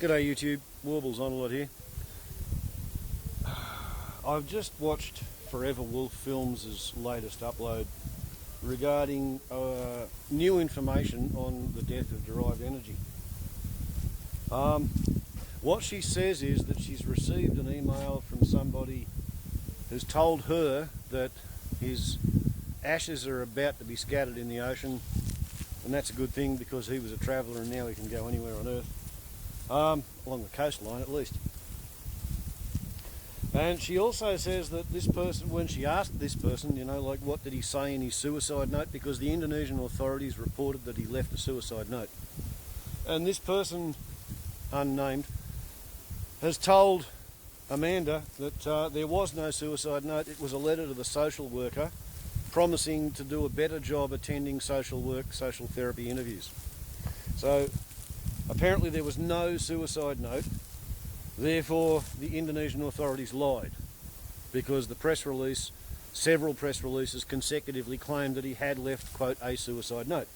G'day YouTube, Warbles on a lot here. I've just watched Forever Wolf Films' latest upload regarding new information on the death of Derived Energy. What she says is that she's received an email from somebody who's told her that his ashes are about to be scattered in the ocean, and that's a good thing because he was a traveller and now he can go anywhere on Earth. Along the coastline at least. And she also says that this person, when she asked this person, you know, like what did he say in his suicide note, because the Indonesian authorities reported that he left a suicide note. And this person, unnamed, has told Amanda that there was no suicide note. It was a letter to the social worker promising to do a better job attending social work, social therapy interviews. So apparently there was no suicide note, therefore the Indonesian authorities lied, because the press release, several press releases consecutively claimed that he had left, quote, a suicide note.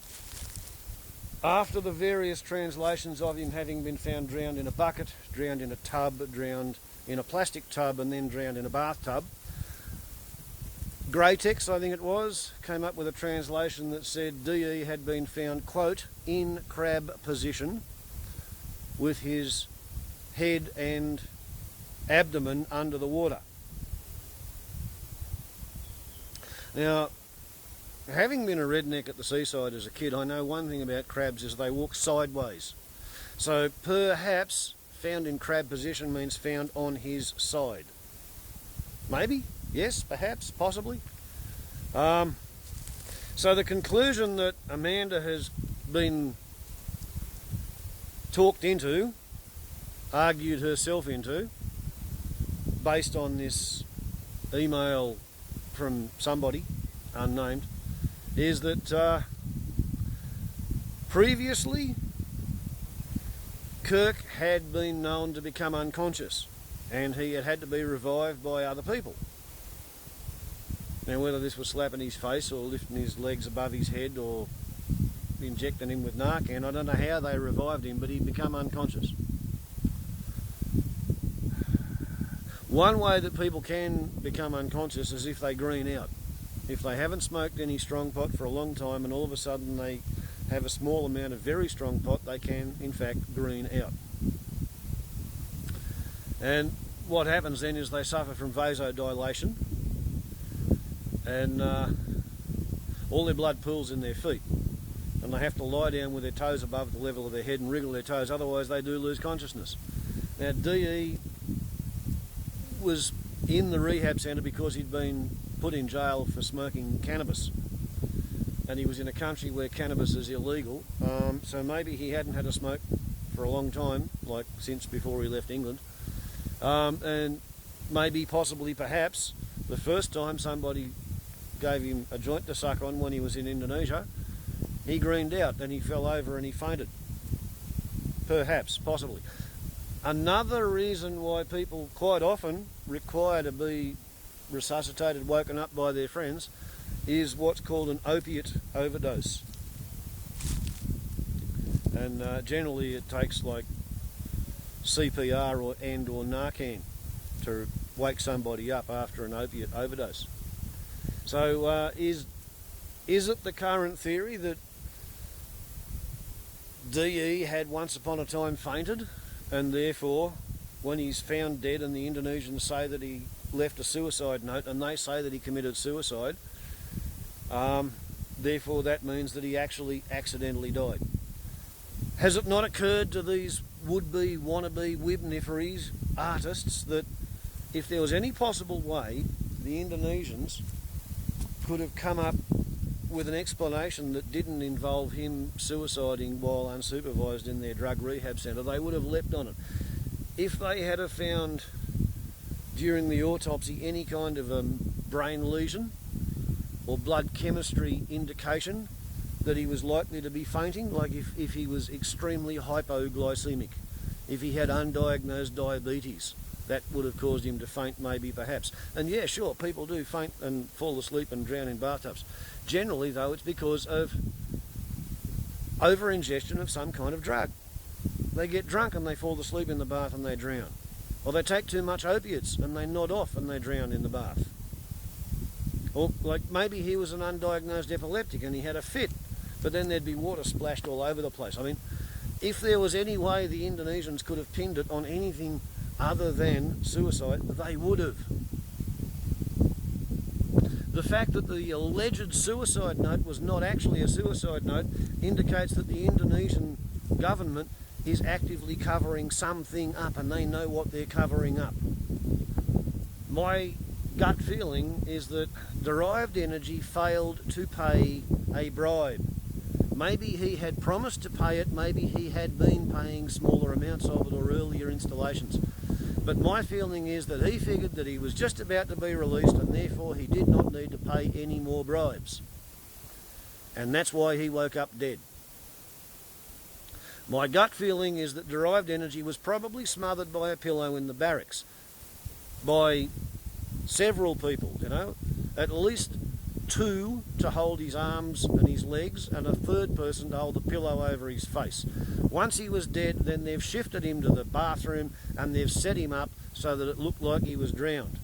After the various translations of him having been found drowned in a bucket, drowned in a tub, drowned in a plastic tub and then drowned in a bathtub, Greytex, I think it was, came up with a translation that said DE had been found, quote, in crab position, with his head and abdomen under the water. Now, having been a redneck at the seaside as a kid, I know one thing about crabs is they walk sideways. So perhaps found in crab position means found on his side. Maybe, yes, perhaps, possibly. So the conclusion that Amanda has been talked into, argued herself into, based on this email from somebody, unnamed, is that previously Kirk had been known to become unconscious and he had to be revived by other people. Now whether this was slapping his face or lifting his legs above his head or injecting him with Narcan, I don't know how they revived him, but he'd become unconscious. One way that people can become unconscious is if they green out. If they haven't smoked any strong pot for a long time and all of a sudden they have a small amount of very strong pot, they can in fact green out. And what happens then is they suffer from vasodilation and all their blood pools in their feet, and they have to lie down with their toes above the level of their head and wriggle their toes, otherwise they do lose consciousness. Now DE was in the rehab centre because he'd been put in jail for smoking cannabis, and he was in a country where cannabis is illegal, so maybe he hadn't had a smoke for a long time, like since before he left England, and maybe, possibly, perhaps, the first time somebody gave him a joint to suck on when he was in Indonesia, he greened out and he fell over and he fainted. Perhaps, possibly. Another reason why people quite often require to be resuscitated, woken up by their friends, is what's called an opiate overdose. And generally it takes like CPR or Narcan to wake somebody up after an opiate overdose. So is it the current theory that DE had once upon a time fainted, and therefore when he's found dead and the Indonesians say that he left a suicide note and they say that he committed suicide, therefore that means that he actually accidentally died? Has it not occurred to these would-be, wannabe, wibniferese artists that if there was any possible way the Indonesians could have come up with an explanation that didn't involve him suiciding while unsupervised in their drug rehab centre, they would have leapt on it? If they had have found during the autopsy any kind of a brain lesion or blood chemistry indication that he was likely to be fainting, like if he was extremely hypoglycemic, if he had undiagnosed diabetes, that would have caused him to faint, maybe, perhaps. And yeah, sure, people do faint and fall asleep and drown in bathtubs. Generally, though, it's because of over-ingestion of some kind of drug. They get drunk and they fall asleep in the bath and they drown. Or they take too much opiates and they nod off and they drown in the bath. Or like maybe he was an undiagnosed epileptic and he had a fit, but then there'd be water splashed all over the place. I mean, if there was any way the Indonesians could have pinned it on anything other than suicide, they would have. The fact that the alleged suicide note was not actually a suicide note indicates that the Indonesian government is actively covering something up, and they know what they're covering up. My gut feeling is that Derived Energy failed to pay a bribe. Maybe he had promised to pay it, maybe he had been paying smaller amounts of it or earlier installations. But my feeling is that he figured that he was just about to be released and therefore he did not need to pay any more bribes. And that's why he woke up dead. My gut feeling is that Derived Energy was probably smothered by a pillow in the barracks by several people, you know, at least 2 to hold his arms and his legs and a 3rd person to hold the pillow over his face. Once he was dead, then they've shifted him to the bathroom and they've set him up so that it looked like he was drowned.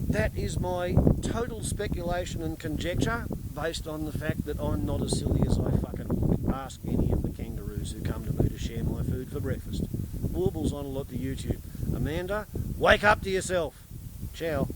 That is my total speculation and conjecture based on the fact that I'm not as silly as I fucking ask any of the kangaroos who come to me to share my food for breakfast. Warbles on a lot to YouTube. Amanda, wake up to yourself. Ciao.